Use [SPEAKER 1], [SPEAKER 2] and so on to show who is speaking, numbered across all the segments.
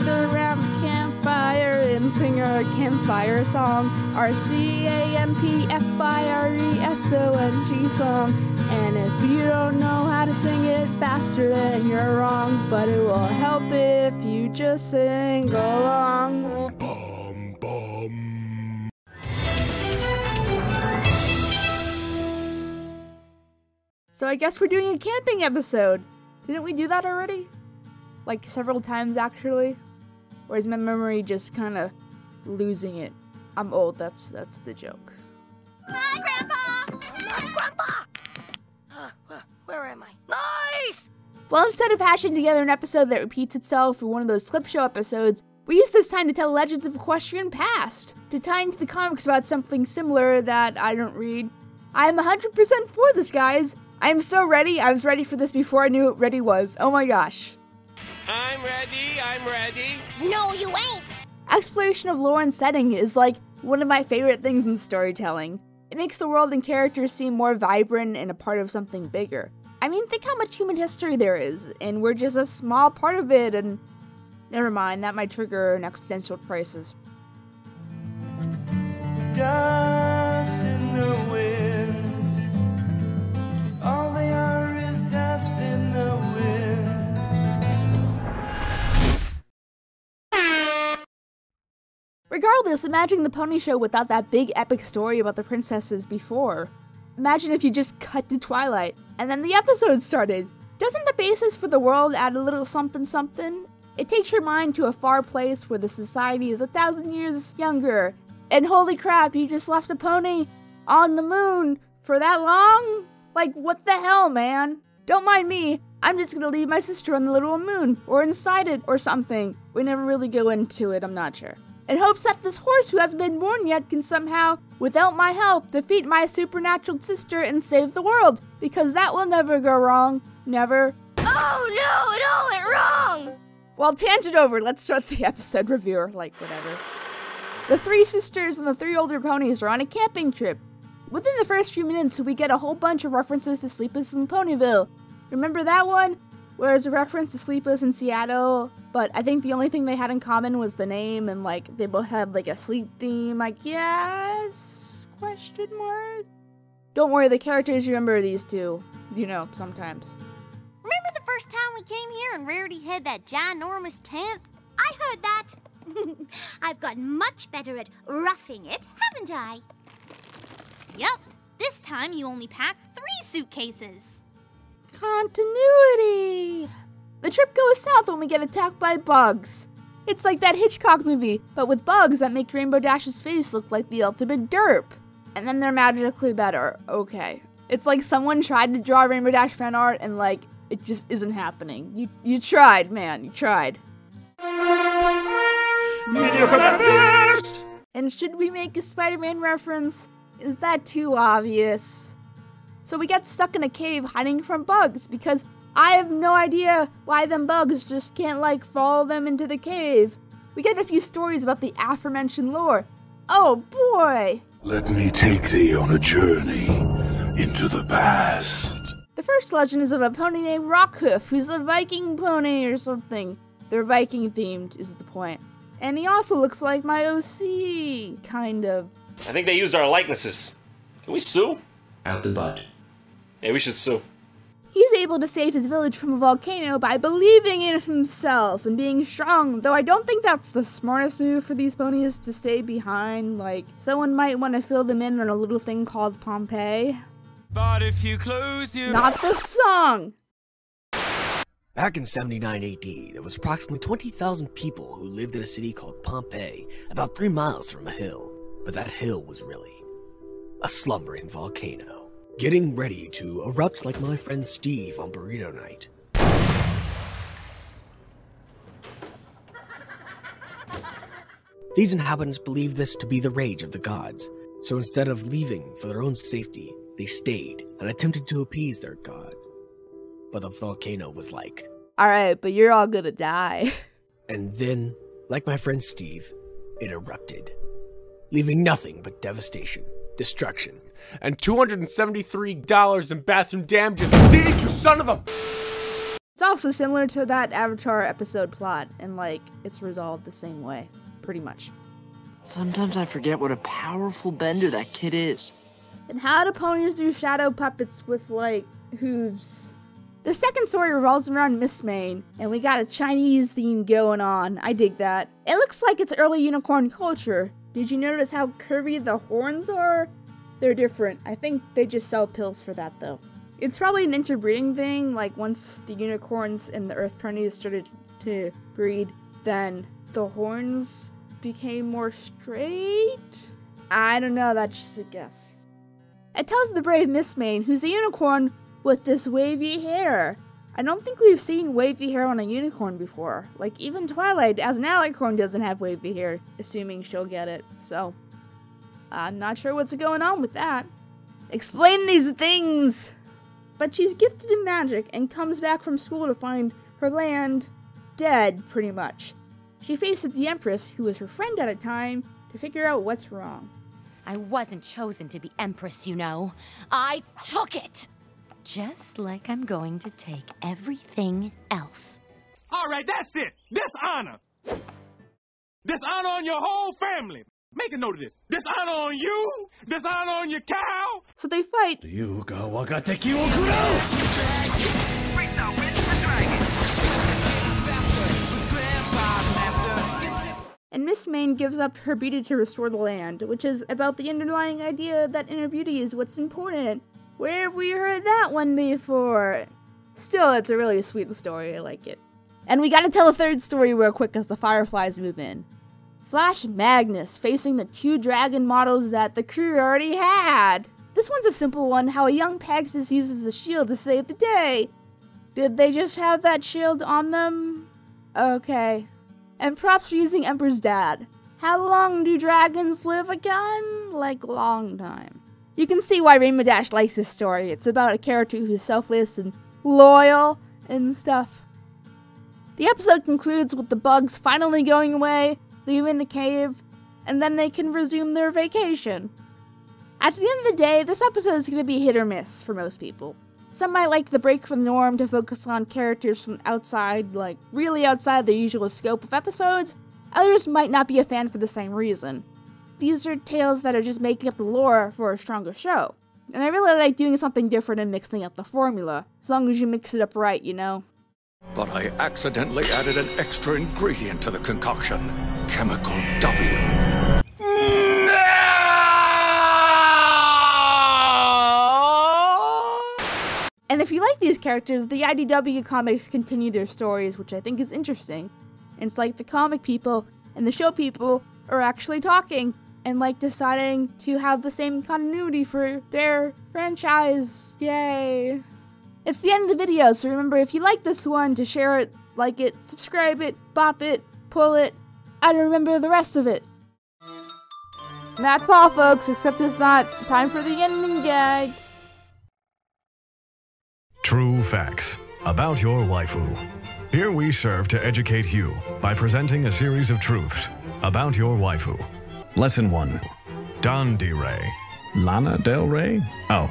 [SPEAKER 1] gather around the campfire and sing our campfire song, our CAMPFIRESONG song. And if you don't know how to sing it faster, then you're wrong. But it will help if you just sing along.
[SPEAKER 2] Bum, bum.
[SPEAKER 1] So I guess we're doing a camping episode. Didn't we do that already? Like several times actually? Or is my memory just kind of losing it? I'm old, that's the joke.
[SPEAKER 3] Hi, Grandpa! Hi, Grandpa! Where am I? Nice!
[SPEAKER 1] Well, instead of hashing together an episode that repeats itself for one of those clip show episodes, we use this time to tell legends of equestrian past, to tie into the comics about something similar that I don't read. I am 100% for this, guys! I am so ready. I was ready for this before I knew what ready was. Oh my gosh.
[SPEAKER 2] I'm ready.
[SPEAKER 3] No, you ain't!
[SPEAKER 1] Exploration of lore and setting is like one of my favorite things in storytelling. It makes the world and characters seem more vibrant and a part of something bigger. I mean, think how much human history there is, and we're just a small part of it, and never mind, that might trigger an existential crisis.
[SPEAKER 4] Dust in the wind. All they are is dust in the wind.
[SPEAKER 1] Regardless, imagine the pony show without that big epic story about the princesses before. Imagine if you just cut to Twilight, and then the episode started. Doesn't the basis for the world add a little something something? It takes your mind to a far place where the society is 1,000 years younger. And holy crap, you just left a pony on the moon for that long? Like, what the hell, man? Don't mind me, I'm just gonna leave my sister on the little moon, or inside it, or something. We never really go into it, I'm not sure. In hopes that this horse who hasn't been born yet can somehow, without my help, defeat my supernatural sister and save the world, because that will never go wrong. Never.
[SPEAKER 3] Oh no, it all went wrong!
[SPEAKER 1] Well, tangent over, let's start the episode review, or like whatever. The three sisters and the three older ponies are on a camping trip. Within the first few minutes, we get a whole bunch of references to Sleepless in Ponyville. Remember that one? Where there's a reference to Sleepless in Seattle, but I think the only thing they had in common was the name, and like, they both had like a sleep theme, I guess? Question mark? Don't worry, the characters remember these two, you know, sometimes.
[SPEAKER 3] Remember the first time we came here and Rarity had that ginormous tent? I heard that. I've gotten much better at roughing it, haven't I?
[SPEAKER 5] Yep, this time you only packed 3 suitcases.
[SPEAKER 1] Continuity! The trip goes south when we get attacked by bugs. It's like that Hitchcock movie, but with bugs that make Rainbow Dash's face look like the ultimate derp. And then they're magically better. Okay. It's like someone tried to draw Rainbow Dash fan art and like, it just isn't happening. You tried, man, you tried.
[SPEAKER 2] Mediocre at best!
[SPEAKER 1] And should we make a Spider-Man reference? Is that too obvious? So we get stuck in a cave hiding from bugs because I have no idea why them bugs just can't like follow them into the cave. We get a few stories about the aforementioned lore. Oh boy!
[SPEAKER 2] Let me take thee on a journey into the past.
[SPEAKER 1] The first legend is of a pony named Rockhoof, who's a Viking pony or something. They're Viking themed is the point. And he also looks like my OC, kind of.
[SPEAKER 6] I think they used our likenesses. Can we sue?
[SPEAKER 7] Out the butt.
[SPEAKER 6] Yeah, we should sue.
[SPEAKER 1] He's able to save his village from a volcano by believing in himself and being strong, though I don't think that's the smartest move for these ponies to stay behind. Like, someone might want to fill them in on a little thing called Pompeii.
[SPEAKER 4] But if you close your...
[SPEAKER 1] Not the song!
[SPEAKER 7] Back in 79 AD, there was approximately 20,000 people who lived in a city called Pompeii, about 3 miles from a hill. But that hill was really a slumbering volcano, getting ready to erupt like my friend Steve on Burrito Night. These inhabitants believed this to be the rage of the gods, so instead of leaving for their own safety, they stayed and attempted to appease their gods. But the volcano was like,
[SPEAKER 1] Alright, but you're all gonna die.
[SPEAKER 7] And then, like my friend Steve, it erupted, leaving nothing but devastation, destruction,
[SPEAKER 2] And $273 in bathroom damages. Steve, you son of a...
[SPEAKER 1] It's also similar to that Avatar episode plot, and like, it's resolved the same way, pretty much.
[SPEAKER 8] Sometimes I forget what a powerful bender that kid is.
[SPEAKER 1] And how do ponies do shadow puppets with, like, hooves? The second story revolves around Miss Main, and we got a Chinese theme going on. I dig that. It looks like it's early unicorn culture. Did you notice how curvy the horns are? They're different. I think they just sell pills for that, though. It's probably an interbreeding thing, like once the unicorns and the earth ponies started to breed, then the horns became more straight? I don't know, that's just a guess. It tells the brave Miss Main, who's a unicorn with this wavy hair. I don't think we've seen wavy hair on a unicorn before. Like, even Twilight, as an alicorn, doesn't have wavy hair, assuming she'll get it. So, I'm not sure what's going on with that. Explain these things! But she's gifted in magic and comes back from school to find her land dead, pretty much. She faces the Empress, who was her friend at a time, to figure out what's wrong.
[SPEAKER 9] I wasn't chosen to be Empress, you know. I took it! Just like I'm going to take everything else.
[SPEAKER 10] All right, that's it. Dishonor. Dishonor on your whole family. Make a note of this. Dishonor on you. Dishonor on your cow.
[SPEAKER 1] So they fight. And Miss Main gives up her beauty to restore the land, which is about the underlying idea that inner beauty is what's important. Where have we heard that one before? Still, it's a really sweet story, I like it. And we gotta tell a third story real quick as the Fireflies move in. Flash Magnus facing the 2 dragon models that the crew already had. This one's a simple one, how a young Pegasus uses the shield to save the day. Did they just have that shield on them? Okay. And props for using Emperor's dad. How long do dragons live again? Like, long time. You can see why Rainbow Dash likes this story. It's about a character who's selfless and loyal and stuff. The episode concludes with the bugs finally going away, leaving the cave, and then they can resume their vacation. At the end of the day, this episode is going to be hit or miss for most people. Some might like the break from the norm to focus on characters from outside, like really outside the usual scope of episodes. Others might not be a fan for the same reason. These are tales that are just making up the lore for a stronger show. And I really like doing something different and mixing up the formula, as long as you mix it up right, you know?
[SPEAKER 2] But I accidentally added an extra ingredient to the concoction. Chemical W.
[SPEAKER 1] And if you like these characters, the IDW comics continue their stories, which I think is interesting. And it's like the comic people and the show people are actually talking and like deciding to have the same continuity for their franchise. Yay! It's the end of the video, so remember if you like this one to share it, like it, subscribe it, bop it, pull it, and remember the rest of it. And that's all folks, except it's not time for the ending gag.
[SPEAKER 11] True facts about your waifu. Here we serve to educate you by presenting a series of truths about your waifu. Lesson 1. Dandere. Lana Del Rey? Oh.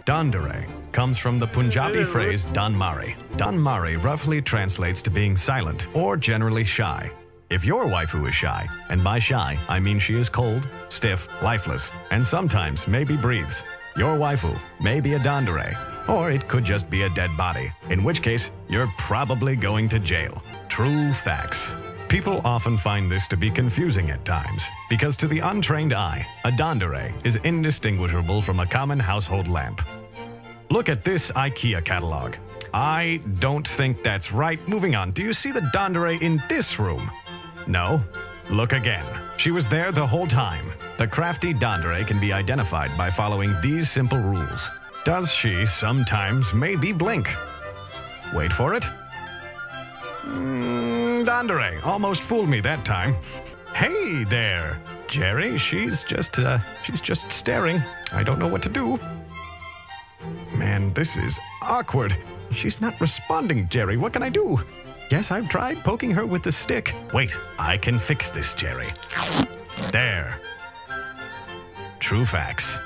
[SPEAKER 11] Dandere comes from the Punjabi phrase Danmari. Danmari roughly translates to being silent or generally shy. If your waifu is shy, and by shy I mean she is cold, stiff, lifeless, and sometimes maybe breathes, your waifu may be a Dandere. Or it could just be a dead body, in which case you're probably going to jail. True facts. People often find this to be confusing at times, because to the untrained eye, a dandere is indistinguishable from a common household lamp. Look at this IKEA catalog. I don't think that's right. Moving on, do you see the dandere in this room? No? Look again. She was there the whole time. The crafty dandere can be identified by following these simple rules. Does she sometimes maybe blink? Wait for it. Dandere almost fooled me that time. Hey there, Jerry. She's just staring. I don't know what to do. Man, this is awkward. She's not responding, Jerry. What can I do? Yes, I've tried poking her with the stick. Wait, I can fix this, Jerry. There. True facts.